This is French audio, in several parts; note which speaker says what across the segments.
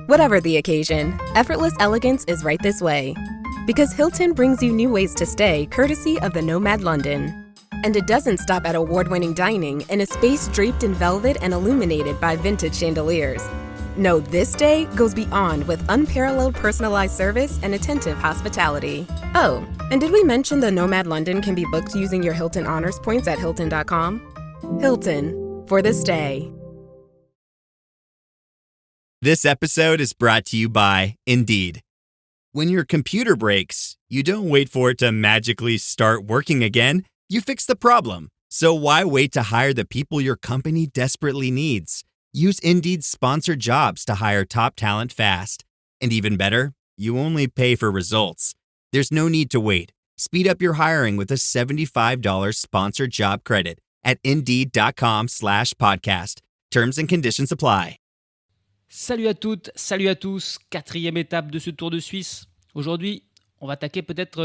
Speaker 1: Whatever the occasion, effortless elegance is right this way. Because Hilton brings you new ways to stay courtesy of the Nomad London. And it doesn't stop at award-winning dining in a space draped in velvet and illuminated by vintage chandeliers. No, this day goes beyond with unparalleled personalized service and attentive hospitality. Oh, and did we mention the Nomad London can be booked using your Hilton Honors points at Hilton.com? Hilton, for the stay.
Speaker 2: This episode is brought to you by Indeed. When your computer breaks, you don't wait for it to magically start working again. You fix the problem. So why wait to hire the people your company desperately needs? Use Indeed's sponsored jobs to hire top talent fast. And even better, you only pay for results. There's no need to wait. Speed up your hiring with a $75 sponsored job credit at Indeed.com/podcast. Terms and conditions apply.
Speaker 3: Salut à toutes, salut à tous, 4e étape de ce Tour de Suisse. Aujourd'hui, on va attaquer peut-être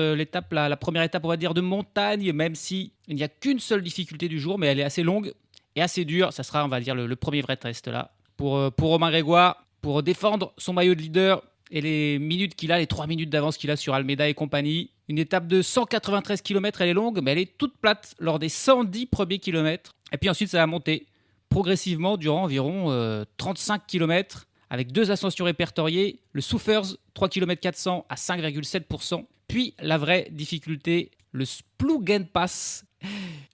Speaker 3: la première étape, on va dire, de montagne, même si il n'y a qu'une seule difficulté du jour, mais elle est assez longue et assez dure. Ça sera, on va dire, le premier vrai test là. Pour Romain Grégoire, pour défendre son maillot de leader et les minutes qu'il a, les 3 minutes d'avance qu'il a sur Almeida et compagnie. Une étape de 193 km, elle est longue, mais elle est toute plate lors des 110 premiers kilomètres. Et puis ensuite, ça va monter progressivement durant environ 35 km avec 2 ascensions répertoriées, le Soufers 3 km 400 à 5,7%, puis la vraie difficulté, le Splugenpass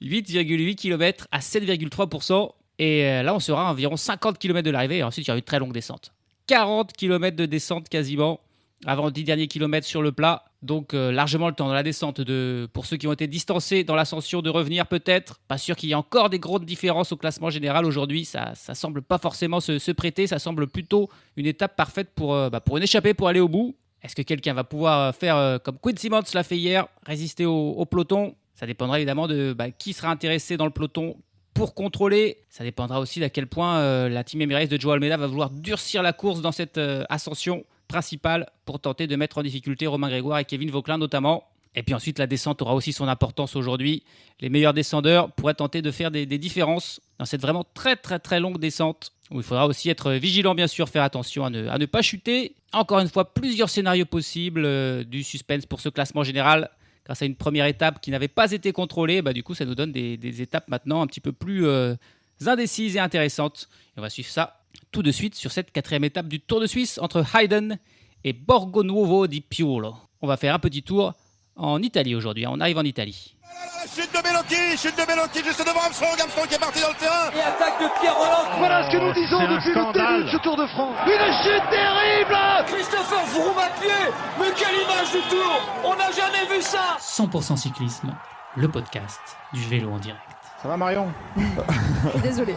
Speaker 3: 8,8 km à 7,3%, et là on sera à environ 50 km de l'arrivée, et ensuite il y aura une très longue descente. 40 km de descente quasiment, avant les 10 derniers kilomètres sur le plat. Donc largement le temps dans la descente pour ceux qui ont été distancés dans l'ascension de revenir peut-être. Pas sûr qu'il y ait encore des grosses différences au classement général aujourd'hui. Ça semble pas forcément se prêter. Ça semble plutôt une étape parfaite pour une échappée, pour aller au bout. Est-ce que quelqu'un va pouvoir faire comme Quinn Simmons l'a fait hier, résister au peloton? Ça dépendra évidemment de qui sera intéressé dans le peloton pour contrôler. Ça dépendra aussi d'à quel point la Team Emirates de Joao Almeida va vouloir durcir la course dans cette ascension principale pour tenter de mettre en difficulté Romain Grégoire et Kevin Vauquelin notamment. Et puis ensuite, la descente aura aussi son importance aujourd'hui. Les meilleurs descendeurs pourraient tenter de faire des différences dans cette vraiment très très très longue descente où il faudra aussi être vigilant, bien sûr, faire attention à ne pas chuter. Encore une fois, plusieurs scénarios possibles, du suspense pour ce classement général grâce à une première étape qui n'avait pas été contrôlée. Du coup, ça nous donne des étapes maintenant un petit peu plus indécises et intéressantes. Et on va suivre ça tout de suite sur cette 4e étape du Tour de Suisse entre Heiden et Borgo Nuovo di Piolo. On va faire un petit tour en Italie aujourd'hui. On arrive en Italie.
Speaker 4: Chute de Belotti juste devant Armstrong qui est parti dans le terrain.
Speaker 5: Et attaque de Pierre Roland.
Speaker 6: Voilà ce que nous disons depuis le début de ce Tour de France. Une chute terrible.
Speaker 5: Christopher Froome à pied. Mais quelle image du Tour. On n'a jamais vu ça.
Speaker 3: 100% cyclisme, le podcast du vélo en direct.
Speaker 7: Ça va Marion?
Speaker 8: Désolé.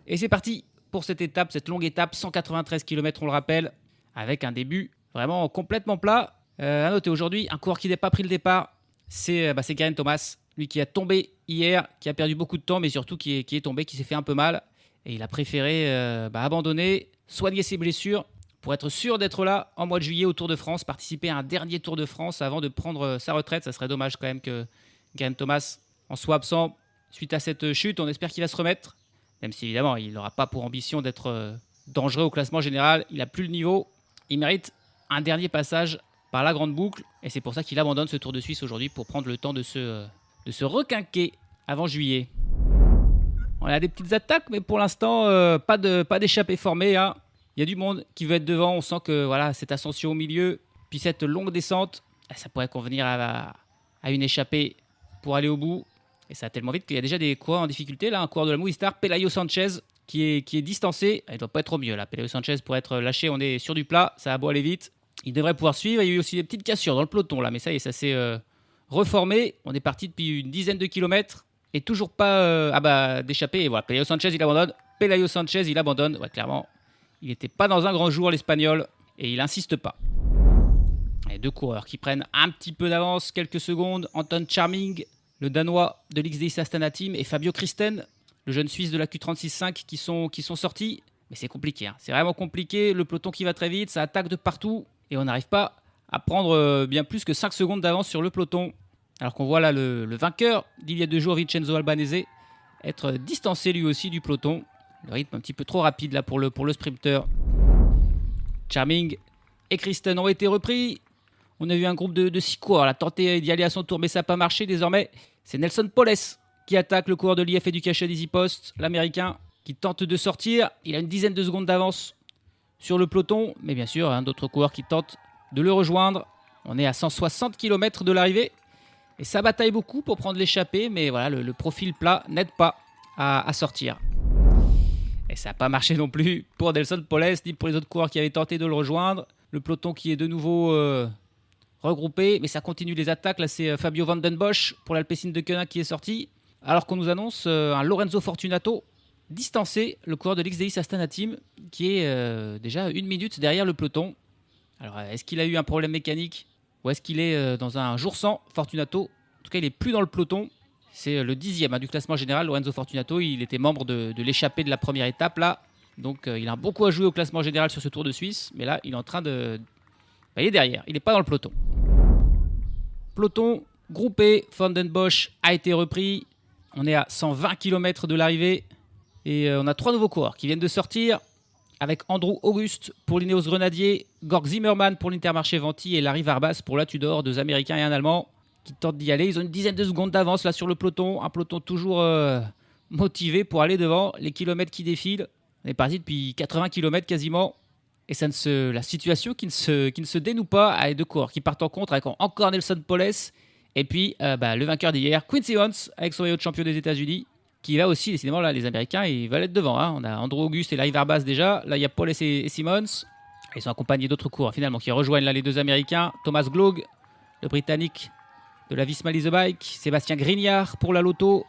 Speaker 3: Et c'est parti pour cette étape, cette longue étape, 193 km on le rappelle, avec un début vraiment complètement plat. À noter aujourd'hui, un coureur qui n'a pas pris le départ, c'est Geraint Thomas, lui qui a tombé hier, qui a perdu beaucoup de temps, mais surtout qui est tombé, qui s'est fait un peu mal. Et il a préféré abandonner, soigner ses blessures, pour être sûr d'être là en mois de juillet au Tour de France, participer à un dernier Tour de France avant de prendre sa retraite. Ça serait dommage quand même que Geraint Thomas en soit absent suite à cette chute. On espère qu'il va se remettre. Même si évidemment, il n'aura pas pour ambition d'être dangereux au classement général. Il n'a plus le niveau. Il mérite un dernier passage par la grande boucle. Et c'est pour ça qu'il abandonne ce Tour de Suisse aujourd'hui pour prendre le temps de se requinquer avant juillet. On a des petites attaques, mais pour l'instant, pas d'échappée formée. Hein. Il y a du monde qui veut être devant. On sent que cette ascension au milieu, puis cette longue descente, ça pourrait convenir à une échappée pour aller au bout. Et ça a tellement vite qu'il y a déjà des coureurs en difficulté. Là, un coureur de la Movistar, Pelayo Sanchez, qui est distancé. Il ne doit pas être au mieux. Là. Pelayo Sanchez pourrait être lâché. On est sur du plat. Ça va beau aller vite. Il devrait pouvoir suivre. Il y a eu aussi des petites cassures dans le peloton. Là, mais ça y est, ça s'est reformé. On est parti depuis une dizaine de kilomètres. Et toujours pas d'échappée. Et voilà, Pelayo Sanchez, il abandonne. Ouais, clairement, il n'était pas dans un grand jour, l'Espagnol. Et il n'insiste pas. Et 2 coureurs qui prennent un petit peu d'avance, quelques secondes. Anton Charming, le Danois de l'XDI Astana Team, et Fabio Christen, le jeune Suisse de la Q36.5 qui sont sortis. Mais c'est compliqué, hein. C'est vraiment compliqué. Le peloton qui va très vite, ça attaque de partout. Et on n'arrive pas à prendre bien plus que 5 secondes d'avance sur le peloton. Alors qu'on voit là le vainqueur d'il y a 2 jours, Vincenzo Albanese, être distancé lui aussi du peloton. Le rythme un petit peu trop rapide là pour le sprinter. Charming et Kristen ont été repris. On a eu un groupe de 6 coureurs. Elle a tenté d'y aller à son tour, mais ça n'a pas marché. Désormais, c'est Nelson Poles qui attaque le coureur de l'IF Education Easy Post, l'américain, qui tente de sortir. Il a une dizaine de secondes d'avance sur le peloton, mais bien sûr, d'autres coureurs qui tentent de le rejoindre. On est à 160 km de l'arrivée et ça bataille beaucoup pour prendre l'échappée, mais voilà, le profil plat n'aide pas à sortir. Et ça n'a pas marché non plus pour Nelson Poles ni pour les autres coureurs qui avaient tenté de le rejoindre. Le peloton qui est de nouveau regroupé, mais ça continue les attaques. Là, c'est Fabio Van Den Bosch pour l'Alpecin de Koenig qui est sorti, alors qu'on nous annonce un Lorenzo Fortunato distancé, le coureur de l'XDX Astana Team, qui est déjà 1 minute derrière le peloton. Alors, est-ce qu'il a eu un problème mécanique ou est-ce qu'il est dans un jour sans Fortunato? En tout cas, il n'est plus dans le peloton. C'est le 10e du classement général. Lorenzo Fortunato, il était membre de l'échappée de la première étape là. Donc, il a beaucoup à jouer au classement général sur ce Tour de Suisse. Mais là, il est en train de... il est derrière, il n'est pas dans le peloton. Peloton groupé, Van Den Bosch a été repris. On est à 120 km de l'arrivée. Et on a 3 nouveaux coureurs qui viennent de sortir. Avec Andrew Auguste pour l'Ineos Grenadier, Gorg Zimmermann pour l'Intermarché Venti et Larry Warbasse pour la Tudor, 2 Américains et un Allemand qui tentent d'y aller. Ils ont une dizaine de secondes d'avance là sur le peloton. Un peloton toujours motivé pour aller devant. Les kilomètres qui défilent. On est parti depuis 80 km quasiment. Et la situation qui ne se dénoue pas avec 2 coureurs qui partent en contre avec encore Nelson Poles. Et puis le vainqueur d'hier, Quincy Evans avec son maillot de champion des États-Unis. Qui va aussi, décidément, là, les Américains, ils veulent être devant. On a Andrew Auguste et Larry Warbasse déjà. Là, il y a Poles et Simmons. Ils sont accompagnés d'autres coureurs, finalement, qui rejoignent là les 2 Américains. Thomas Glog, le Britannique de la Visma Lease Bike. Sébastien Grignard pour la Lotto.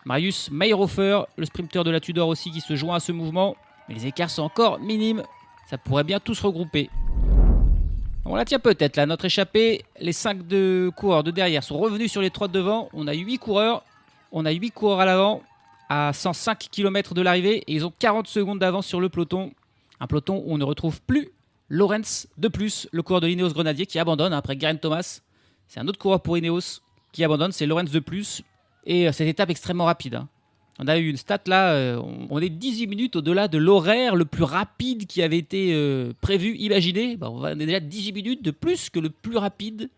Speaker 3: Marius Meyerhofer, le sprinter de la Tudor aussi, qui se joint à ce mouvement. Mais les écarts sont encore minimes. Ça pourrait bien tous se regrouper. On la tient peut-être, là, notre échappée. Les 5 coureurs de derrière sont revenus sur les 3 de devant. On a 8 coureurs. On a 8 coureurs à l'avant, à 105 km de l'arrivée. Et ils ont 40 secondes d'avance sur le peloton. Un peloton où on ne retrouve plus Lorenz de plus, le coureur de l'Ineos Grenadier, qui abandonne après Geraint Thomas. C'est un autre coureur pour Ineos qui abandonne, c'est Lorenz de plus. Et cette étape extrêmement rapide. On a eu une stat là, on est 18 minutes au-delà de l'horaire le plus rapide qui avait été prévu, imaginé. On est déjà 18 minutes de plus que le plus rapide.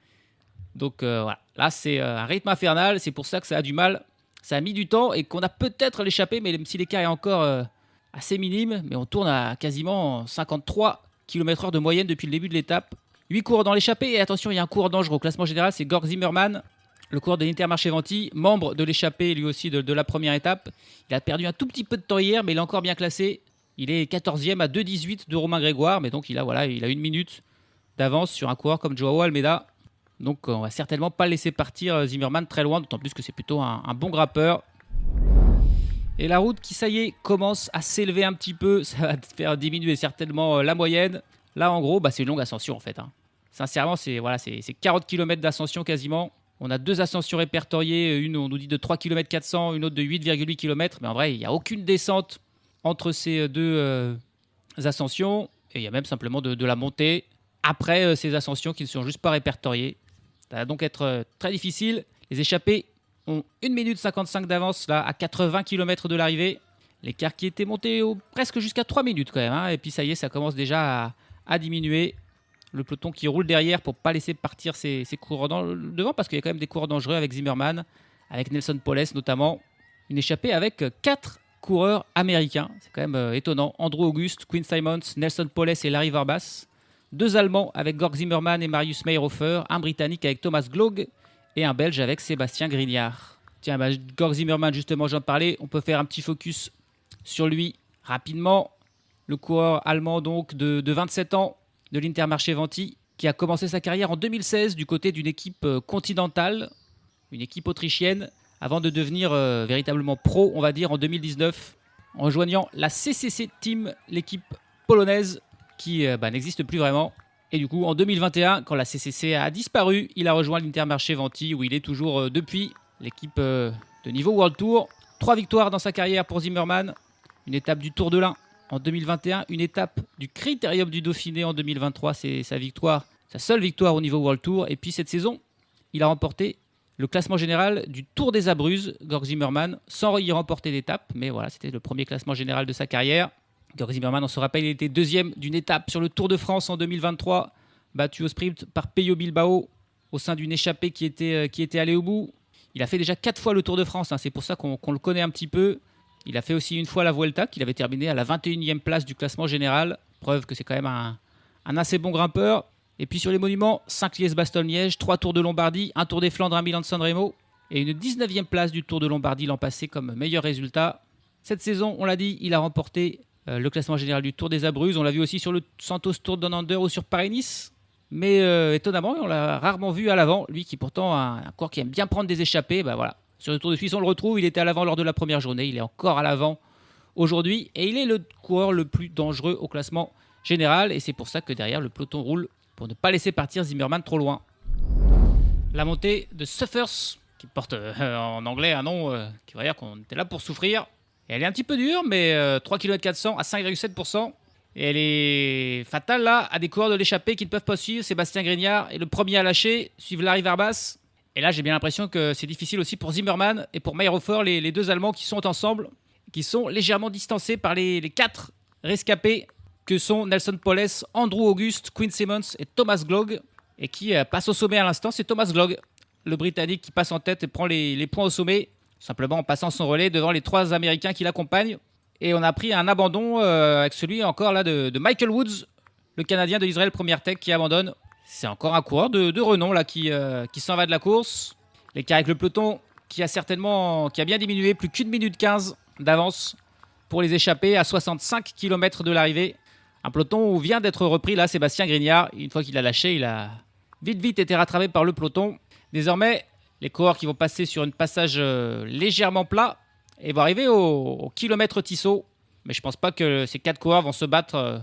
Speaker 3: Donc voilà, là c'est un rythme infernal, c'est pour ça que ça a du mal. Ça a mis du temps et qu'on a peut-être l'échappée, mais même si l'écart est encore assez minime, mais on tourne à quasiment 53 km/h de moyenne depuis le début de l'étape. 8 coureurs dans l'échappée, et attention, il y a un coureur dangereux au classement général, c'est Gorg Zimmermann, le coureur de l'Intermarché Venti, membre de l'échappée lui aussi de la première étape. Il a perdu un tout petit peu de temps hier, mais il est encore bien classé. Il est 14e à 2,18 de Romain Grégoire, mais donc il a 1 minute d'avance sur un coureur comme Joao Almeida. Donc on va certainement pas laisser partir Zimmermann très loin, d'autant plus que c'est plutôt un bon grimpeur. Et la route qui, ça y est, commence à s'élever un petit peu, ça va faire diminuer certainement la moyenne. Là en gros, c'est une longue ascension en fait. Sincèrement, c'est 40 km d'ascension quasiment. On a 2 ascensions répertoriées, une on nous dit de 3 km 400, une autre de 8,8 km, mais en vrai il n'y a aucune descente entre ces 2 ascensions, et il y a même simplement de la montée après ces ascensions qui ne sont juste pas répertoriées. Ça va donc être très difficile. Les échappés ont 1 minute 55 d'avance là, à 80 km de l'arrivée. L'écart qui était monté presque jusqu'à 3 minutes quand même. Et puis ça y est, ça commence déjà à diminuer. Le peloton qui roule derrière pour ne pas laisser partir ses coureurs devant, parce qu'il y a quand même des coureurs dangereux avec Zimmermann, avec Nelson Poles notamment. Une échappée avec 4 coureurs américains. C'est quand même étonnant. Andrew Auguste, Quinn Simons, Nelson Poles et Larry Warbasse. 2 Allemands avec Gorg Zimmermann et Marius Meyerhofer, un Britannique avec Thomas Glog et un Belge avec Sébastien Grignard. Tiens, Gorg Zimmermann, justement, j'en parlais, on peut faire un petit focus sur lui rapidement. Le coureur allemand donc de 27 ans de l'Intermarché Venti, qui a commencé sa carrière en 2016 du côté d'une équipe continentale, une équipe autrichienne, avant de devenir véritablement pro, on va dire, en 2019, en rejoignant la CCC Team, l'équipe polonaise, qui n'existe plus vraiment. Et du coup, en 2021, quand la CCC a disparu, il a rejoint l'Intermarché Venti, où il est toujours depuis, l'équipe de niveau World Tour. 3 victoires dans sa carrière pour Zimmermann, une étape du Tour de l'Ain en 2021, une étape du Critérium du Dauphiné en 2023, c'est sa seule victoire au niveau World Tour. Et puis cette saison, il a remporté le classement général du Tour des Abruzzes, Georg Zimmermann, sans y remporter d'étape. Mais voilà, c'était le premier classement général de sa carrière. Georg Zimmermann, on se rappelle, il était deuxième d'une étape sur le Tour de France en 2023, battu au sprint par Peyo Bilbao au sein d'une échappée qui était allée au bout. Il a fait déjà 4 fois le Tour de France, c'est pour ça qu'on le connaît un petit peu. Il a fait aussi une fois la Vuelta, qu'il avait terminé à la 21e place du classement général. Preuve que c'est quand même un assez bon grimpeur. Et puis sur les monuments, 5 Liège-Bastogne-Liège, 3 Tours de Lombardie, 1 Tour des Flandres, 1 Milan-San Remo et une 19e place du Tour de Lombardie l'an passé comme meilleur résultat. Cette saison, on l'a dit, il a remporté le classement général du Tour des Abruzzes. On l'a vu aussi sur le Santos Tour Down Under ou sur Paris-Nice. Mais étonnamment, on l'a rarement vu à l'avant. Lui qui pourtant a un coureur qui aime bien prendre des échappées, voilà. Sur le Tour de Suisse, on le retrouve. Il était à l'avant lors de la première journée. Il est encore à l'avant aujourd'hui. Et il est le coureur le plus dangereux au classement général. Et c'est pour ça que derrière, le peloton roule pour ne pas laisser partir Zimmermann trop loin. La montée de Suffers, qui porte en anglais un nom qui va dire qu'on était là pour souffrir. Et elle est un petit peu dure, mais 3 km 400 à 5,7%. Et elle est fatale là, à des coureurs de l'échappée qui ne peuvent pas suivre. Sébastien Grignard est le premier à lâcher, suivre Larry Verbas. Et là, j'ai bien l'impression que c'est difficile aussi pour Zimmermann et pour Mayr-Hofer, les deux Allemands qui sont ensemble, qui sont légèrement distancés par les 4 rescapés que sont Nelson Poles, Andrew Auguste, Quinn Simmons et Thomas Glog. Et qui passe au sommet à l'instant, c'est Thomas Glog, le Britannique qui passe en tête et prend les points au sommet, simplement en passant son relais devant les 3 Américains qui l'accompagnent. Et on a pris un abandon avec celui encore là de Michael Woods, le Canadien de Israel Premier Tech qui abandonne. C'est encore un coureur de renom là qui s'en va de la course. L'écart avec le peloton qui a bien diminué, plus qu'1 minute 15 d'avance pour les échappés à 65 km de l'arrivée. Un peloton où vient d'être repris là Sébastien Grignard. Une fois qu'il a lâché, il a vite été rattrapé par le peloton. Désormais, les coureurs qui vont passer sur un passage légèrement plat et vont arriver au kilomètre Tissot. Mais je ne pense pas que ces 4 coureurs vont se battre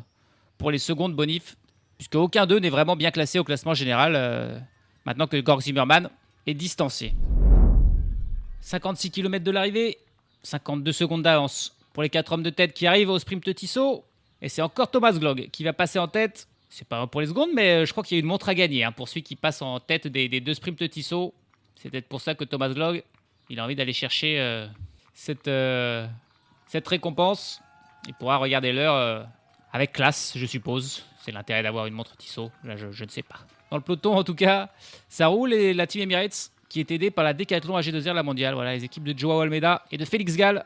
Speaker 3: pour les secondes bonifs, puisque aucun d'eux n'est vraiment bien classé au classement général, maintenant que Georg Zimmermann est distancé. 56 km de l'arrivée, 52 secondes d'avance pour les 4 hommes de tête qui arrivent au sprint Tissot. Et c'est encore Thomas Glog qui va passer en tête. C'est pas pour les secondes, mais je crois qu'il y a une montre à gagner pour celui qui passe en tête des 2 sprints Tissot. C'est peut-être pour ça que Thomas Glog, il a envie d'aller chercher cette récompense. Il pourra regarder l'heure avec classe, je suppose. C'est l'intérêt d'avoir une montre Tissot. Là, je ne sais pas. Dans le peloton, en tout cas, ça roule. Et la Team Emirates, qui est aidée par la Decathlon AG2R La Mondiale. Voilà, les équipes de Joao Almeida et de Félix Gall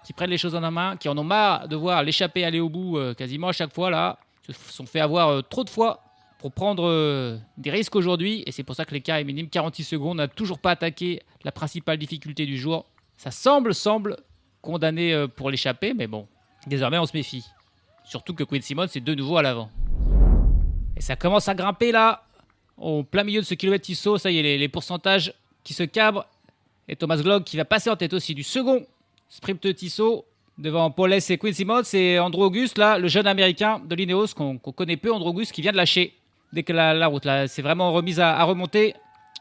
Speaker 3: qui prennent les choses en main, qui en ont marre de voir l'échappée aller au bout quasiment à chaque fois. Là, se sont fait avoir trop de fois pour prendre des risques aujourd'hui. Et c'est pour ça que l'écart est minime. 46 secondes, on n'a toujours pas attaqué la principale difficulté du jour. Ça semble condamné pour l'échappée, mais bon, désormais on se méfie. Surtout que Quinn Simmons est de nouveau à l'avant. Et ça commence à grimper là, au plein milieu de ce kilomètre Tissot. Ça y est, les pourcentages qui se cabrent. Et Thomas Glog qui va passer en tête aussi du second sprint Tissot devant Paul et Quinn Simmons et Andrew Auguste, là, le jeune américain de l'Ineos qu'on connaît peu, Andrew Auguste qui vient de lâcher. Dès que la route là, s'est vraiment remise à remonter,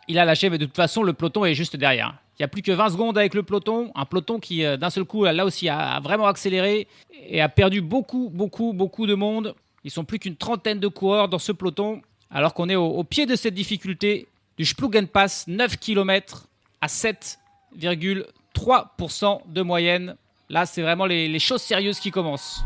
Speaker 3: il a lâché, mais de toute façon, le peloton est juste derrière. Il n'y a plus que 20 secondes avec le peloton. Un peloton qui, d'un seul coup, là aussi, a vraiment accéléré et a perdu beaucoup de monde. Ils sont plus qu'une trentaine de coureurs dans ce peloton, alors qu'on est au pied de cette difficulté du Splugenpass, 9 km à 7,3% de moyenne. Là, c'est vraiment les choses sérieuses qui commencent.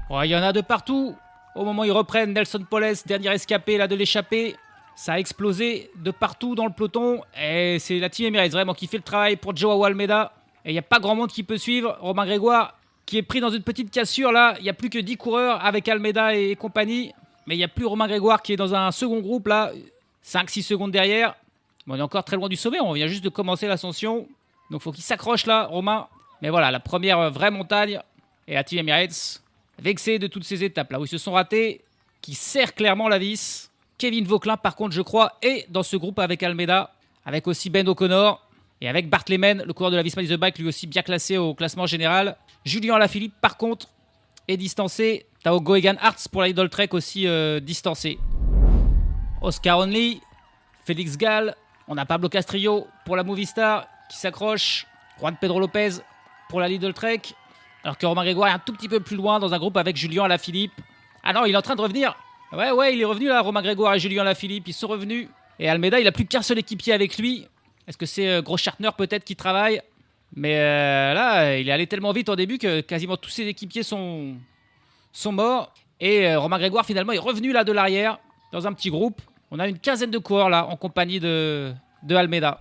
Speaker 3: Oh, il y en a de partout. Au moment où ils reprennent, Nelson Poles, dernier escapé là, de l'échappée. Ça a explosé de partout dans le peloton. Et c'est la Team Emirates vraiment qui fait le travail pour Joao Almeida. Et il n'y a pas grand monde qui peut suivre. Romain Grégoire qui est pris dans une petite cassure là. Il n'y a plus que 10 coureurs avec Almeida et compagnie. Mais il n'y a plus Romain Grégoire qui est dans un second groupe là. 5-6 secondes derrière. Bon, on est encore très loin du sommet. On vient juste de commencer l'ascension. Donc il faut qu'il s'accroche là, Romain. Mais voilà, la première vraie montagne. Et la Team Emirates, vexée de toutes ces étapes là où ils se sont ratés, qui serre clairement la vis. Kevin Vauquelin, par contre, je crois, est dans ce groupe avec Almeida, avec aussi Ben O'Connor et avec Bart Lehman, le coureur de la Visma Lease Bike, lui aussi bien classé au classement général. Julien Alaphilippe, par contre, est distancé. Tao Geoghegan Hartz pour la Lidl Trek aussi distancé. Oscar Onley, Félix Gall, on a Pablo Castrillo pour la Movistar qui s'accroche. Juan Pedro Lopez pour la Lidl Trek. Alors que Romain Grégoire est un tout petit peu plus loin dans un groupe avec Julien Alaphilippe. Ah non, il est en train de revenir. Ouais, il est revenu là, Romain Grégoire et Julien Alaphilippe. Ils sont revenus. Et Almeida, il n'a plus qu'un seul équipier avec lui. Est-ce que c'est Großschartner peut-être qui travaille? Mais là, il est allé tellement vite au début que quasiment tous ses équipiers sont morts. Et Romain Grégoire, finalement, est revenu là de l'arrière, dans un petit groupe. On a une quinzaine de coureurs là, en compagnie de Almeida.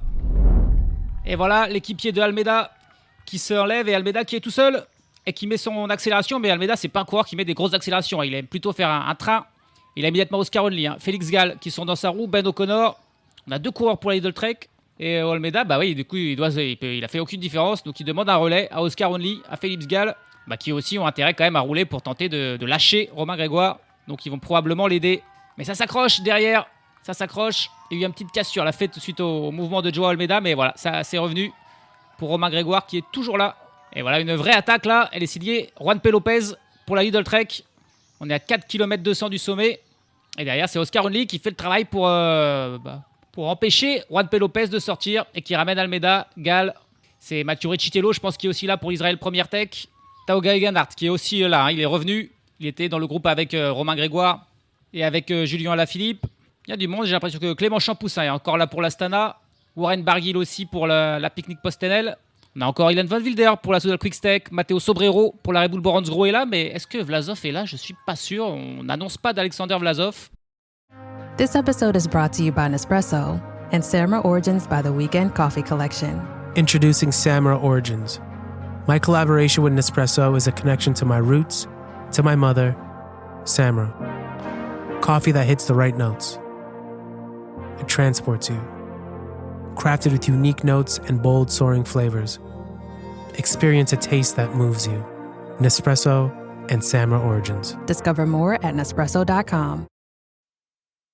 Speaker 3: Et voilà, l'équipier de Almeida qui se enlève et Almeida qui est tout seul et qui met son accélération. Mais Almeida, c'est pas un coureur qui met des grosses accélérations. Il aime plutôt faire un train. Il a immédiatement Oscar Onley, Félix Gall qui sont dans sa roue, Ben O'Connor. On a 2 coureurs pour la Lidl Trek. Et Almeida, bah oui, du coup, il a fait aucune différence. Donc il demande un relais à Oscar Onley, à Félix Gall, qui aussi ont intérêt quand même à rouler pour tenter de lâcher Romain Grégoire. Donc ils vont probablement l'aider. Mais ça s'accroche derrière. Ça s'accroche. Il y a eu une petite cassure, la fête suite au mouvement de Joao Almeida. Mais voilà, ça c'est revenu pour Romain Grégoire qui est toujours là. Et voilà, une vraie attaque là. Elle est signée Juan P. Lopez pour la Lidl Trek. On est à 4 km 200 du sommet. Et derrière, c'est Oscar Onley qui fait le travail pour empêcher Juan P. Lopez de sortir et qui ramène Almeida, Gall. C'est Mathieu Riccitello, je pense, qui est aussi là pour Israël Première Tech. Tao Geoghegan Hart qui est aussi là. Il est revenu. Il était dans le groupe avec Romain Grégoire et avec Julien Alaphilippe. Il y a du monde. J'ai l'impression que Clément Champoussin est encore là pour l'Astana. Warren Barguil aussi pour la Picnic Postenel. On a encore Ilan Van Wilder pour la Soudal Quick-Step. Matteo Sobrero pour la Red Bull Boransgro est là. Mais est-ce que Vlasov est là? Je suis pas sûr. On n'annonce pas d'Alexander Vlasov.
Speaker 7: This episode is brought to you by Nespresso and Samra Origins by the Weekend Coffee Collection.
Speaker 8: Introducing Samra Origins. My collaboration with Nespresso is a connection to my roots, to my mother, Samra. Coffee that hits the right notes. It transports you. Crafted with unique notes and bold, soaring flavors. Experience a taste that moves you. Nespresso and Samra Origins.
Speaker 7: Discover more at Nespresso.com.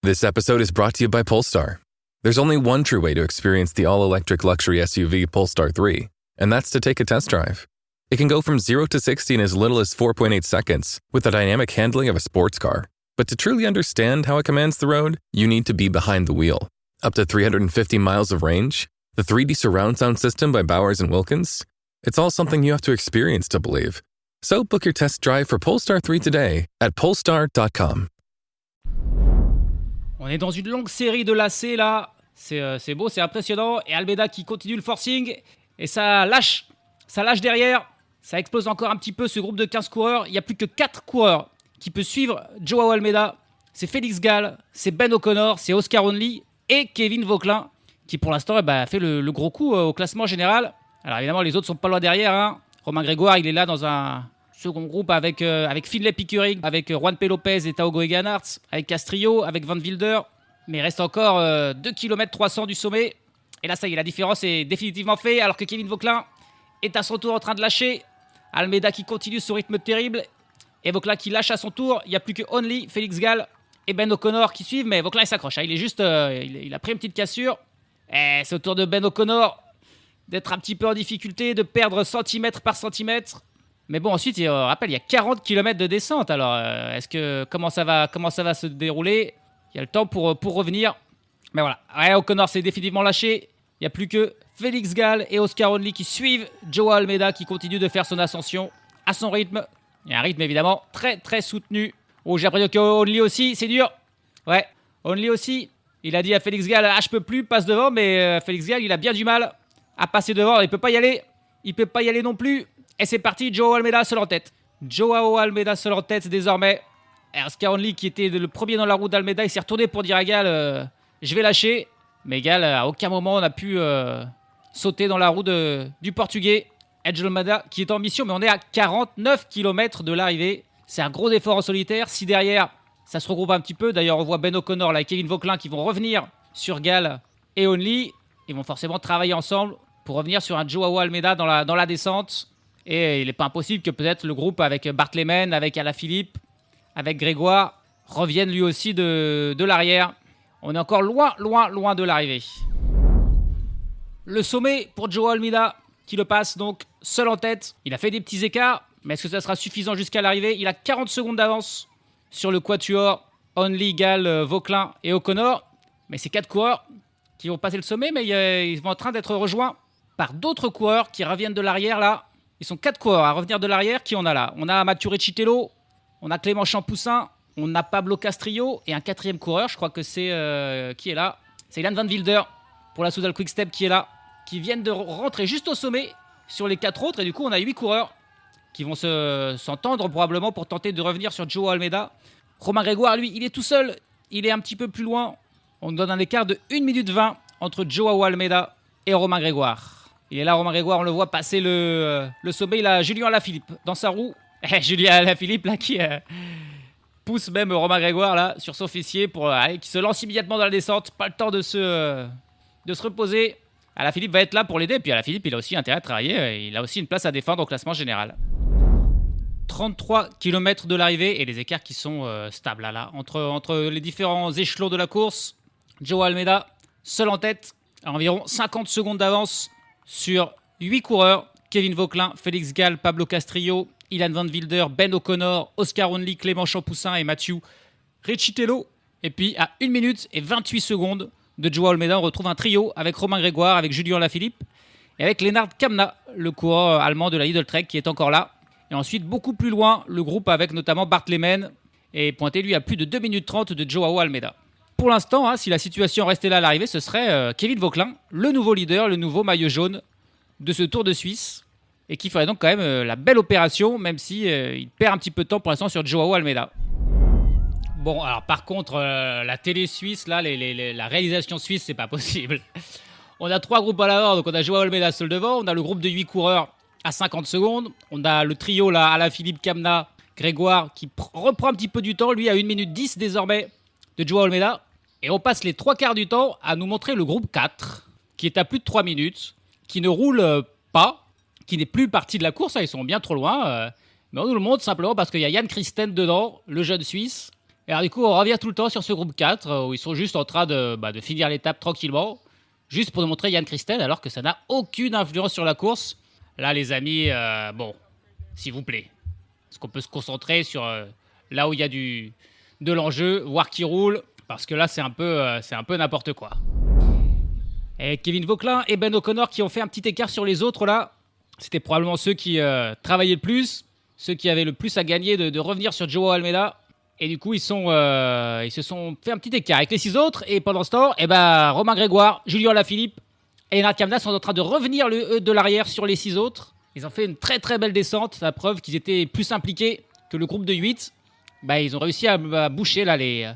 Speaker 9: This episode is brought to you by Polestar. There's only one true way to experience the all-electric luxury SUV Polestar 3, and that's to take a test drive. It can go from 0 to 60 in as little as 4.8 seconds with the dynamic handling of a sports car. But to truly understand how it commands the road, you need to be behind the wheel. Up to 350 miles of range, the 3D surround sound system by Bowers & Wilkins, it's all something you have to experience to believe. So book your test drive for Polestar 3 today at polestar.com.
Speaker 3: On est dans une longue série de lacets là. C'est beau, c'est impressionnant. Et Almeida qui continue le forcing. Et ça lâche derrière. Ça explose encore un petit peu ce groupe de 15 coureurs. Il n'y a plus que 4 coureurs qui peuvent suivre Joao Almeida. C'est Félix Gall, c'est Ben O'Connor, c'est Oscar Onley et Kevin Vauquelin qui pour l'instant fait le gros coup au classement général. Alors évidemment les autres sont pas loin derrière. Romain Grégoire il est là dans un second groupe avec Finlay Pickering, avec Juan P. Lopez et Tao Geoghegan Hart, avec Castrillo, avec Van Wilder. Mais il reste encore 2 km 300 du sommet. Et là ça y est, la différence est définitivement faite alors que Kevin Vauquelin est à son tour en train de lâcher. Almeida qui continue ce rythme terrible. Et Vauquelin qui lâche à son tour. Il n'y a plus que Onley, Félix Gall et Ben O'Connor qui suivent. Mais Vauquelin il s'accroche. Il est juste, il a pris une petite cassure. Et c'est au tour de Ben O'Connor d'être un petit peu en difficulté, de perdre centimètre par centimètre. Mais bon, ensuite, il y a 40 km de descente. Alors, comment ça va se dérouler? Il y a le temps pour revenir. Mais voilà, O'Connor s'est définitivement lâché. Il n'y a plus que Félix Gall et Oscar Onley qui suivent Joao Almeida qui continue de faire son ascension à son rythme. Il y a un rythme évidemment très très soutenu. Oh, j'ai appris que Onley aussi, c'est dur. Ouais, Onley aussi. Il a dit à Félix Gall, je peux plus, passe devant. Mais Félix Gall, il a bien du mal à passer devant. Il peut pas y aller. Il peut pas y aller non plus. Et c'est parti, Joao Almeida seul en tête. Joao Almeida seul en tête désormais. Et Oscar Onley qui était le premier dans la roue d'Almeida, il s'est retourné pour dire à Gall, je vais lâcher. Mais Gall, à aucun moment, on a pu sauter dans la roue du Portugais. Edge Almeida qui est en mission, mais on est à 49 km de l'arrivée. C'est un gros effort en solitaire. Si derrière, ça se regroupe un petit peu. D'ailleurs, on voit Ben O'Connor là, et Kevin Vauquelin qui vont revenir sur Gall et Onley. Ils vont forcément travailler ensemble pour revenir sur un Joao Almeida dans la descente. Et il n'est pas impossible que peut-être le groupe avec Bart Lehman, avec Alaphilippe, avec Grégoire, revienne lui aussi de l'arrière. On est encore loin de l'arrivée. Le sommet pour Joao Almeida qui le passe donc seul en tête. Il a fait des petits écarts, mais est-ce que ça sera suffisant jusqu'à l'arrivée? Il a 40 secondes d'avance sur le quatuor Onley, Gall, Vauquelin et O'Connor. Mais c'est 4 coureurs qui vont passer le sommet, mais ils vont en train d'être rejoints par d'autres coureurs qui reviennent de l'arrière là. Ils sont 4 coureurs à revenir de l'arrière. Qui on a là? On a Mathieu Riccitello, on a Clément Champoussin, on a Pablo Castrillo et un 4e coureur, je crois que c'est qui est là? C'est Ilan Van Wilder pour la Soudal Quick-Step qui est là, qui viennent de rentrer juste au sommet sur les 4 autres. Et du coup, on a 8 coureurs qui vont s'entendre probablement pour tenter de revenir sur Joao Almeida. Romain Grégoire, lui, il est tout seul. Il est un petit peu plus loin. On donne un écart de 1 minute 20 entre Joao Almeida et Romain Grégoire. Il est là, Romain Grégoire, on le voit passer le sommet. Il a Julien Alaphilippe dans sa roue. Julien Alaphilippe, là, qui pousse même Romain Grégoire, là, sur son fessier, qui se lance immédiatement dans la descente. Pas le temps de se reposer. Alaphilippe va être là pour l'aider. Puis Alaphilippe, il a aussi intérêt à travailler. Il a aussi une place à défendre au classement général. 33 km de l'arrivée et les écarts qui sont stables là, entre les différents échelons de la course. Joao Almeida, seul en tête, à environ 50 secondes d'avance sur 8 coureurs. Kevin Vauquelin, Félix Gall, Pablo Castrillo, Ilan Van Wilder, Ben O'Connor, Oscar Onley, Clément Champoussin et Mathieu Recitello. Et puis à 1 minute et 28 secondes de Joao Almeida, on retrouve un trio avec Romain Grégoire, avec Julien Alaphilippe et avec Lennart Kamna, le coureur allemand de la Lidl Trek qui est encore là. Et ensuite, beaucoup plus loin, le groupe avec notamment Bart Lehmann est pointé, lui, à plus de 2 minutes 30 de Joao Almeida. Pour l'instant, si la situation restait là à l'arrivée, ce serait Kevin Vauquelin, le nouveau leader, le nouveau maillot jaune de ce Tour de Suisse, et qui ferait donc quand même la belle opération, même si il perd un petit peu de temps pour l'instant sur Joao Almeida. Bon, alors par contre, la télé suisse, là, la réalisation suisse, c'est pas possible. On a 3 groupes à l'avant, donc on a Joao Almeida seul devant, on a le groupe de 8 coureurs à 50 secondes. On a le trio là, Alaphilippe, Kamna, Grégoire qui reprend un petit peu du temps, lui à 1 minute 10 désormais de Joao Almeida. Et on passe les 3 quarts du temps à nous montrer le groupe 4 qui est à plus de 3 minutes, qui ne roule pas, qui n'est plus partie de la course, ils sont bien trop loin. Mais on nous le montre simplement parce qu'il y a Jan Christen dedans, le jeune Suisse. Et alors du coup on revient tout le temps sur ce groupe 4 où ils sont juste en train de finir l'étape tranquillement, juste pour nous montrer Jan Christen alors que ça n'a aucune influence sur la course. Là, les amis, bon, s'il vous plaît, est-ce qu'on peut se concentrer sur là où il y a de l'enjeu, voir qui roule, parce que là, c'est un peu n'importe quoi. Et Kevin Vauquelin et Ben O'Connor qui ont fait un petit écart sur les autres, là, c'était probablement ceux qui travaillaient le plus, ceux qui avaient le plus à gagner de revenir sur Joao Almeida. Et du coup, ils se sont fait un petit écart avec les 6 autres. Et pendant ce temps, Romain Grégoire, Julien Alaphilippe et Lennart Kamna sont en train de revenir de l'arrière sur les 6 autres. Ils ont fait une très très belle descente, la preuve qu'ils étaient plus impliqués que le groupe de 8. Ils ont réussi à boucher là, les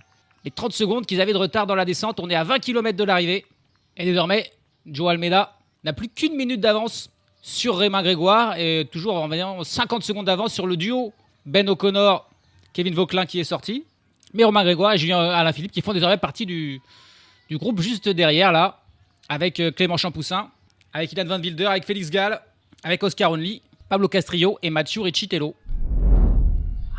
Speaker 3: 30 secondes qu'ils avaient de retard dans la descente. On est à 20 km de l'arrivée. Et désormais, Joao Almeida n'a plus qu'1 minute d'avance sur Romain Grégoire et toujours en 50 secondes d'avance sur le duo Ben O'Connor, Kevin Vauquelin qui est sorti. Mais Romain Grégoire et Julien Alaphilippe qui font désormais partie du groupe juste derrière là, avec Clément Champoussin, avec Ilan Van Wilder, avec Félix Gall, avec Oscar Onley, Pablo Castrillo et Mathieu Recitello.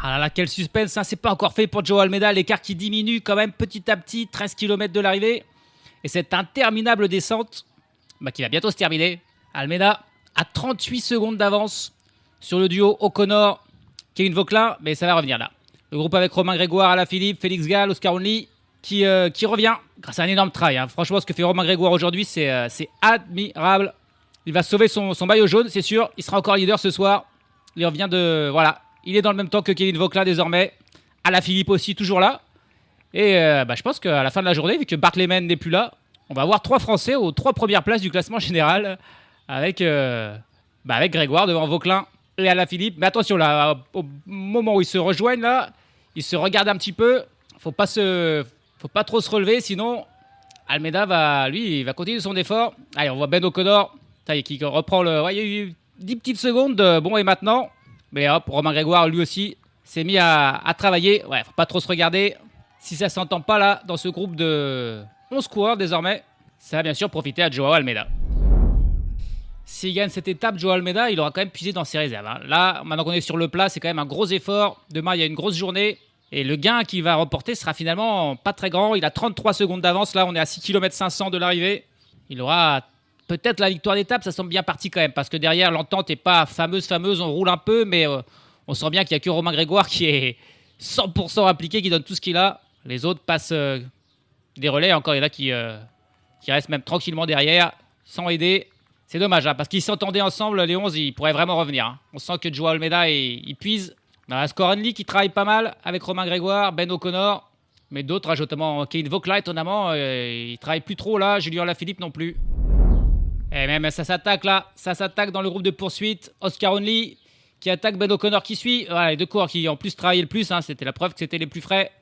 Speaker 3: Ah là là, quel suspense, hein, c'est pas encore fait pour Joao Almeida, l'écart qui diminue quand même petit à petit, 13 km de l'arrivée. Et cette interminable descente, qui va bientôt se terminer. Almeida a 38 secondes d'avance sur le duo O'Connor, Kevin Vauquelin, mais ça va revenir là. Le groupe avec Romain Grégoire, Alaphilippe, Félix Gall, Oscar Onley, qui revient grâce à un énorme travail. Hein. Franchement, ce que fait Romain Grégoire aujourd'hui, c'est admirable. Il va sauver son maillot jaune, c'est sûr. Il sera encore leader ce soir. Il revient voilà. Il est dans le même temps que Kevin Vauquelin désormais. Alaphilippe aussi, toujours là. Et je pense qu'à la fin de la journée, vu que Bart Lehmann n'est plus là, on va avoir 3 Français aux 3 premières places du classement général avec Grégoire devant Vauquelin et Alaphilippe. Mais attention, là, au moment où ils se rejoignent, là, ils se regardent un petit peu. Faut pas trop se relever, sinon Almeida va continuer son effort. Allez, on voit Ben O'Connor qui reprend le... Ouais, il y a eu 10 petites secondes bon et maintenant. Mais hop, Romain Grégoire, lui aussi, s'est mis à travailler. Ouais, faut pas trop se regarder. Si ça s'entend pas là, dans ce groupe de 11 coureurs désormais, ça va bien sûr profiter à Joao Almeida. S'il gagne cette étape, Joao Almeida, il aura quand même puisé dans ses réserves. Hein. Là, maintenant qu'on est sur le plat, c'est quand même un gros effort. Demain, il y a une grosse journée. Et le gain qu'il va remporter sera finalement pas très grand. Il a 33 secondes d'avance. Là, on est à 6 km 500 de l'arrivée. Il aura peut-être la victoire d'étape. Ça semble bien parti quand même. Parce que derrière, l'entente n'est pas fameuse. On roule un peu. Mais on sent bien qu'il n'y a que Romain Grégoire qui est 100% impliqué, qui donne tout ce qu'il a. Les autres passent des relais. Encore, il y en a qui restent même tranquillement derrière, sans aider. C'est dommage, hein, parce qu'ils s'entendaient ensemble. Les 11, ils pourraient vraiment revenir. Hein. On sent que Joao Almeida, il puise. On a Oscar Onley qui travaille pas mal avec Romain Grégoire, Ben O'Connor, Mais d'autres, notamment Kevin Vauquelin, étonnamment, il travaille plus trop là. Julien Alaphilippe non plus. Et même ça s'attaque là. Ça s'attaque dans le groupe de poursuite. Oscar Only qui attaque Ben O'Connor qui suit. Voilà, les deux coureurs qui en plus travaillaient le plus. Hein, c'était la preuve que c'était les plus frais.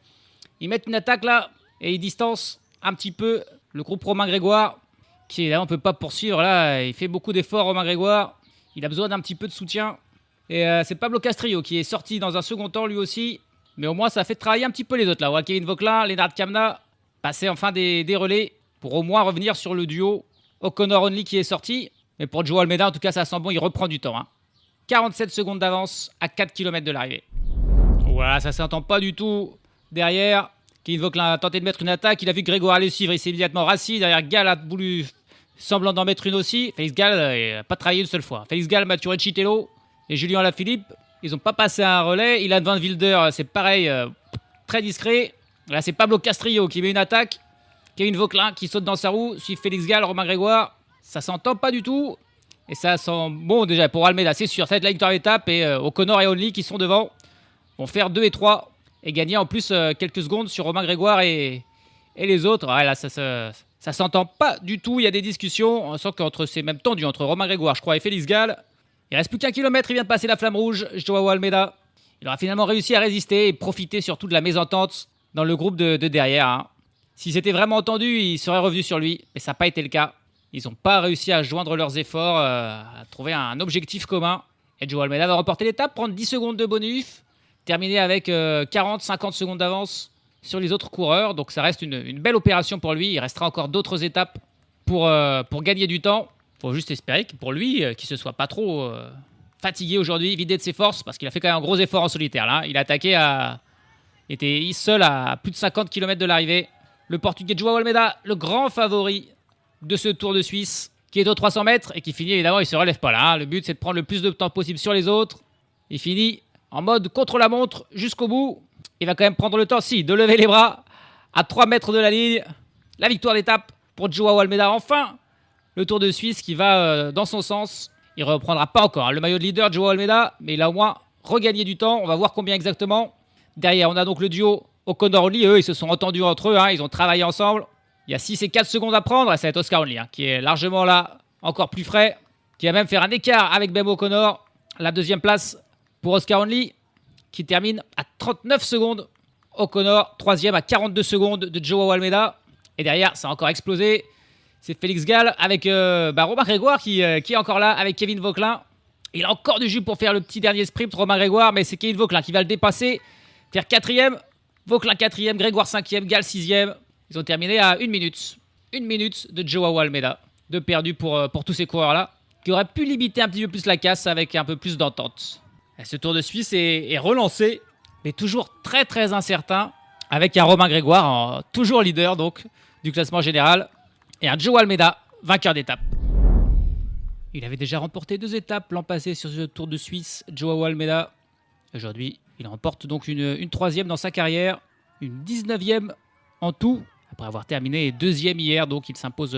Speaker 3: Ils mettent une attaque là et ils distancent un petit peu le groupe Romain Grégoire qui évidemment ne peut pas poursuivre. Là, il fait beaucoup d'efforts, Romain Grégoire. Il a besoin d'un petit peu de soutien. Et c'est Pablo Castrillo qui est sorti dans un second temps lui aussi. Mais au moins, ça a fait travailler un petit peu les autres là. Ouais, Kevin Vauquelin, Lennart Kamna passer enfin des relais pour au moins revenir sur le duo O'Connor Only qui est sorti. Mais pour Joao Almeida, en tout cas, ça sent bon, il reprend du temps. 47 secondes d'avance à 4 km de l'arrivée. Voilà, ça s'entend pas du tout derrière. Kevin Vauquelin a tenté de mettre une attaque. Il a vu Grégoire aller suivre. Il s'est immédiatement rassis. Derrière, Gall a voulu semblant d'en mettre une aussi. Félix Gall n'a pas travaillé une seule fois. Félix Gall, Mathieu Recitello et Julien Alaphilippe. Ils n'ont pas passé un relais. Ilan Van Wilder, c'est pareil, très discret. Là, c'est Pablo Castrillo qui met une attaque. Kevin Vauquelin qui saute dans sa roue. Suit Félix Gall, Romain Grégoire. Ça s'entend pas du tout. Et ça sent bon déjà pour Almeida, c'est sûr. Ça va être la victoire d'étape. Et O'Connor et Only qui sont devant vont faire 2 et 3. Et gagner en plus quelques secondes sur Romain Grégoire et les autres. Ouais, là, ça s'entend pas du tout. Il y a des discussions. On sent qu'entre c'est même tendu entre Romain Grégoire, je crois, et Félix Gall. Il reste plus qu'un kilomètre, il vient de passer la flamme rouge, Joao Almeida. Il aura finalement réussi à résister et profiter surtout de la mésentente dans le groupe de derrière. Si c'était vraiment entendu, il serait revenu sur lui, mais ça n'a pas été le cas. Ils n'ont pas réussi à joindre leurs efforts, à trouver un objectif commun. Et Joao Almeida va remporter l'étape, prendre 10 secondes de bonus, terminer avec 40-50 secondes d'avance sur les autres coureurs. Donc ça reste une belle opération pour lui. Il restera encore d'autres étapes pour gagner du temps. Il faut juste espérer que pour lui, qu'il ne se soit pas trop fatigué aujourd'hui, vidé de ses forces, parce qu'il a fait quand même un gros effort en solitaire. Là. Il a attaqué il était seul à plus de 50 km de l'arrivée. Le Portugais Joao Almeida, le grand favori de ce Tour de Suisse, qui est aux 300 mètres et qui finit, évidemment, il ne se relève pas là. Le but, c'est de prendre le plus de temps possible sur les autres. Il finit en mode contre-la-montre jusqu'au bout. Il va quand même prendre le temps, de lever les bras à 3 mètres de la ligne. La victoire d'étape pour Joao Almeida. Enfin, le Tour de Suisse qui va dans son sens. Il ne reprendra pas encore le maillot de leader Joao Almeida, mais il a au moins regagné du temps. On va voir combien exactement. Derrière, on a donc le duo O'Connor Only. Eux, ils se sont entendus entre eux. Ils ont travaillé ensemble. Il y a 6 et 4 secondes à prendre. Ça va être Oscar Only qui est largement là, encore plus frais, qui va même faire un écart avec Ben O'Connor. La deuxième place pour Oscar Only, qui termine à 39 secondes. O'Connor, troisième à 42 secondes de Joao Almeida. Et derrière, ça a encore explosé. C'est Félix Gall avec Romain Grégoire qui est encore là avec Kevin Vauquelin. Il a encore du jus pour faire le petit dernier sprint, Romain Grégoire, mais c'est Kevin Vauquelin qui va le dépasser, faire 4e. Vauquelin 4e, Grégoire 5e, Gall 6e. Ils ont terminé à 1 minute. 1 minute de Joao Almeida. De perdu pour tous ces coureurs-là, qui auraient pu limiter un petit peu plus la casse avec un peu plus d'entente. Et ce Tour de Suisse est relancé, mais toujours très très incertain, avec un Romain Grégoire, toujours leader donc du classement général, et un Joao Almeida, vainqueur d'étape. Il avait déjà remporté 2 étapes l'an passé sur ce Tour de Suisse, Joao Almeida. Aujourd'hui, il remporte donc une 3e dans sa carrière, une 19e en tout, après avoir terminé 2e hier, donc il s'impose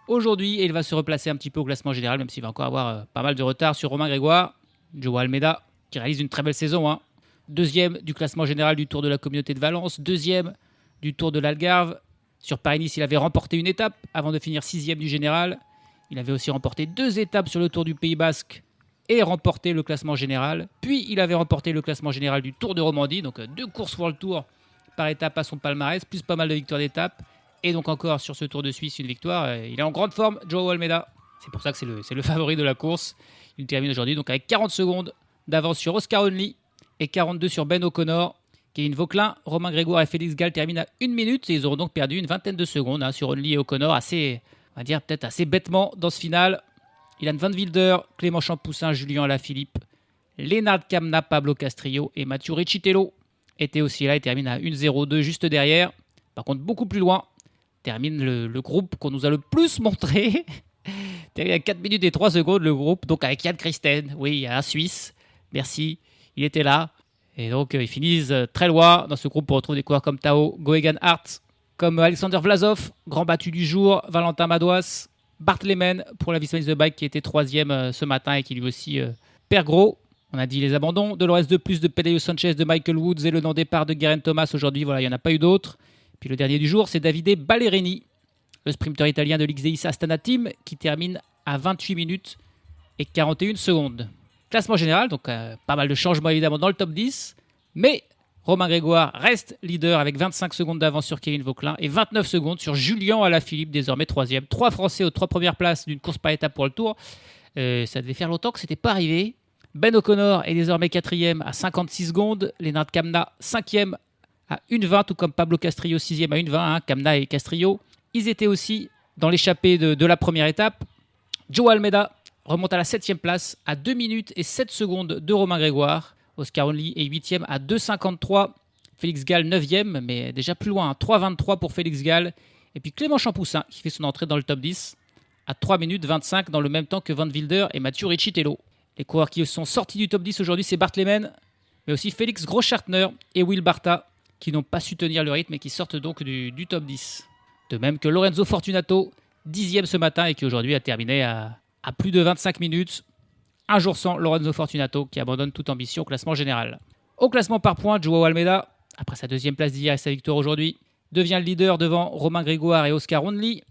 Speaker 3: aujourd'hui et il va se replacer un petit peu au classement général, même s'il va encore avoir pas mal de retard sur Romain Grégoire. Joao Almeida, qui réalise une très belle saison, 2e du classement général du Tour de la Communauté de Valence, 2e du Tour de l'Algarve. Sur Paris-Nice, il avait remporté une étape avant de finir 6e du général. Il avait aussi remporté 2 étapes sur le Tour du Pays Basque et remporté le classement général. Puis il avait remporté le classement général du Tour de Romandie, donc 2 courses World Tour par étape à son palmarès, plus pas mal de victoires d'étape. Et donc encore sur ce Tour de Suisse, une victoire. Il est en grande forme, Joao Almeida. C'est pour ça que c'est le favori de la course. Il termine aujourd'hui donc avec 40 secondes d'avance sur Oscar Only et 42 sur Ben O'Connor. Kevin Vauquelin, Romain Grégoire et Félix Gall terminent à 1 minute et ils auront donc perdu une vingtaine de secondes sur Only et O'Connor, assez bêtement dans ce final. Ilan Van Wilder, Clément Champoussin, Julien Alaphilippe, Lennart Kamna, Pablo Castrillo et Mathieu Recitello étaient aussi là et terminent à 1-0-2 juste derrière. Par contre, beaucoup plus loin, termine le groupe qu'on nous a le plus montré. Termine à 4 minutes et 3 secondes le groupe, donc avec Jan Christen, oui, un Suisse, merci, il était là. Et donc ils finissent très loin dans ce groupe pour retrouver des coureurs comme Tao Geoghegan-Hart, comme Alexander Vlasov, grand battu du jour, Valentin Madouas, Bart Lehmann pour la Visma The Bike qui était 3e ce matin et qui lui aussi perd gros. On a dit les abandons. Dolores de plus de Pedro Sanchez, de Michael Woods et le non-départ de Geraint Thomas. Aujourd'hui, voilà, il n'y en a pas eu d'autres. Puis le dernier du jour, c'est Davide Ballerini, le sprinter italien de l'XDI Astana Team, qui termine à 28 minutes et 41 secondes. Classement général, donc pas mal de changements évidemment dans le top 10. Mais Romain Grégoire reste leader avec 25 secondes d'avance sur Kevin Vauquelin et 29 secondes sur Julien Alaphilippe, désormais 3e. 3 Français aux 3 premières places d'une course par étape pour le Tour. Ça devait faire longtemps que ce n'était pas arrivé. Ben O'Connor est désormais 4e à 56 secondes. Lennart Kamna 5e à 1,20, tout comme Pablo Castrillo 6e à 1,20. Kamna et Castrillo, ils étaient aussi dans l'échappée de la première étape. Joao Almeida remonte à la 7e place à 2 minutes et 7 secondes de Romain Grégoire. Oscar Only est 8e à 2,53. Félix Gall 9e, mais déjà plus loin, 3,23 pour Félix Gall. Et puis Clément Champoussin qui fait son entrée dans le top 10 à 3 minutes 25 dans le même temps que Van Wilder et Mathieu Riccitello. Les coureurs qui sont sortis du top 10 aujourd'hui, c'est Bart Lehmann, mais aussi Félix Groschartner et Will Barta qui n'ont pas su tenir le rythme et qui sortent donc du top 10. De même que Lorenzo Fortunato, 10e ce matin et qui aujourd'hui a terminé à plus de 25 minutes. Un jour sans Lorenzo Fortunato qui abandonne toute ambition au classement général. Au classement par points, Joao Almeida, après sa 2e place d'hier et sa victoire aujourd'hui, devient le leader devant Romain Grégoire et Oscar Only.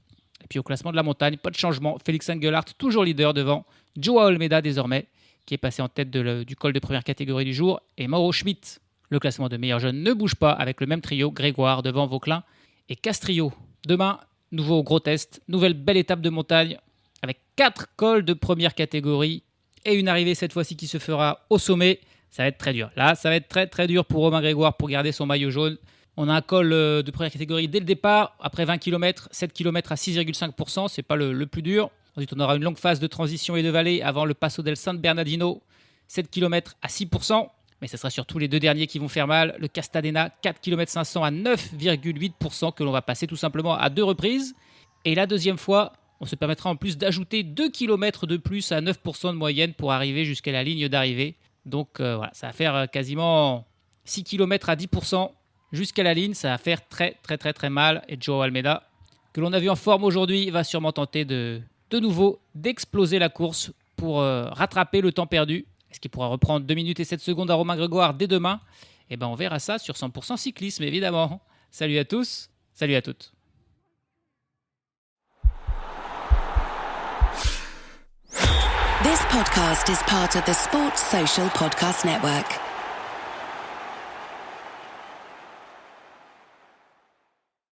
Speaker 3: Et puis au classement de la montagne, pas de changement. Félix Engelhardt, toujours leader devant Joao Almeida désormais, qui est passé en tête du col de première catégorie du jour, et Mauro Schmidt. Le classement de meilleur jeune ne bouge pas avec le même trio, Grégoire devant Vauquelin et Castrillo. Demain, nouveau gros test, nouvelle belle étape de montagne avec 4 cols de première catégorie et une arrivée cette fois-ci qui se fera au sommet. Ça va être très dur. Là, ça va être très très dur pour Romain Grégoire pour garder son maillot jaune. On a un col de première catégorie dès le départ. Après 20 km, 7 km à 6,5%, c'est pas le plus dur. Ensuite, on aura une longue phase de transition et de vallée avant le Passo del San Bernardino, 7 km à 6%. Mais ce sera surtout les 2 derniers qui vont faire mal. Le Castadena, 4 km 500 à 9,8% que l'on va passer tout simplement à 2 reprises. Et la deuxième fois, on se permettra en plus d'ajouter 2 km de plus à 9% de moyenne pour arriver jusqu'à la ligne d'arrivée. Donc voilà, ça va faire quasiment 6 km à 10% jusqu'à la ligne. Ça va faire très très très très mal. Et Joao Almeida, que l'on a vu en forme aujourd'hui, va sûrement tenter de nouveau d'exploser la course pour rattraper le temps perdu. Est-ce qu'il pourra reprendre 2 minutes et 7 secondes à Romain Grégoire dès demain ? Eh bien, on verra ça sur 100% cyclisme, évidemment. Salut à tous, salut à toutes.
Speaker 10: This podcast is part of the Sports Social Podcast Network.